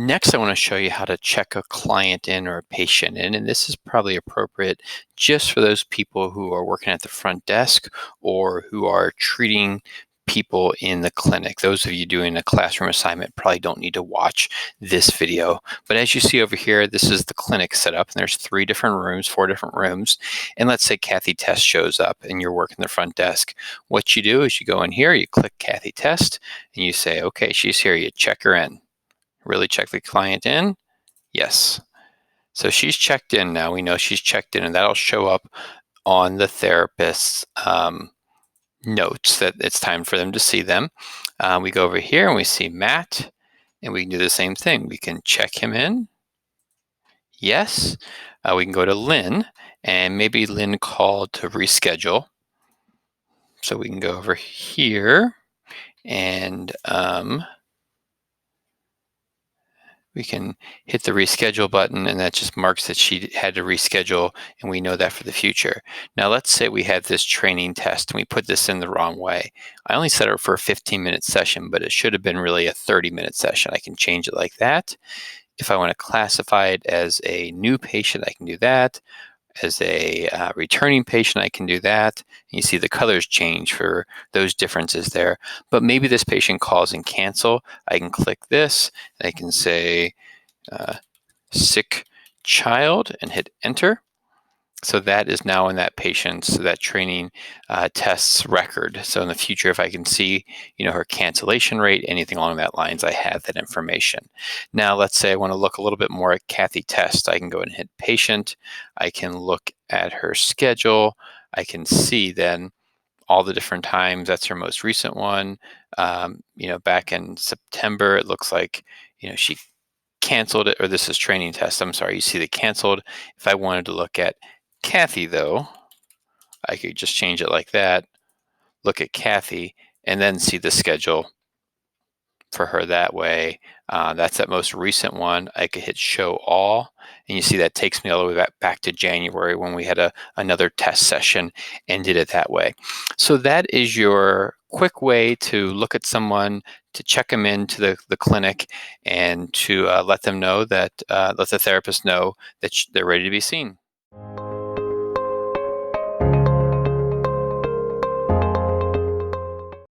Next, I want to show you how to check a client in or a patient in, and this is probably appropriate just for those people who are working at the front desk or who are treating people in the clinic. Those of you doing a classroom assignment probably don't need to watch this video. But as you see over here, this is the clinic setup, and there's 4 different rooms. And let's say Kathy Test shows up and you're working the front desk. What you do is you go in here, you click Kathy Test, and you say, okay, she's here. You check her in. Really check the client in? Yes. So she's checked in now. We know she's checked in, and that'll show up on the therapist's notes that it's time for them to see them. We go over here and we see Matt, and we can do the same thing. We can check him in. Yes. We can go to Lynn, and maybe Lynn called to reschedule. So we can go over here and we can hit the reschedule button, and that just marks that she had to reschedule, and we know that for the future. Now let's say we had this training test and we put this in the wrong way. I only set it for a 15-minute session, but it should have been really a 30-minute session. I can change it like that. If I want to classify it as a new patient, I can do that. As a returning patient, I can do that. And you see the colors change for those differences there. But maybe this patient calls and cancel. I can click this, and I can say sick child and hit enter. So that is now in that patient's, that training test's record. So in the future, if I can see, her cancellation rate, anything along that lines, I have that information. Now, let's say I want to look a little bit more at Kathy Test. I can go and hit patient. I can look at her schedule. I can see then all the different times. That's her most recent one. Back in September, it looks like, she canceled it, or this is training test. I'm sorry, you see the canceled. If I wanted to look at Kathy, though, I could just change it like that, look at Kathy, and then see the schedule for her that way. That's that most recent one. I could hit show all, and you see that takes me all the way back to January when we had another test session and did it that way. So that is your quick way to look at someone, to check them into the clinic, and to let them know that, let the therapist know that they're ready to be seen.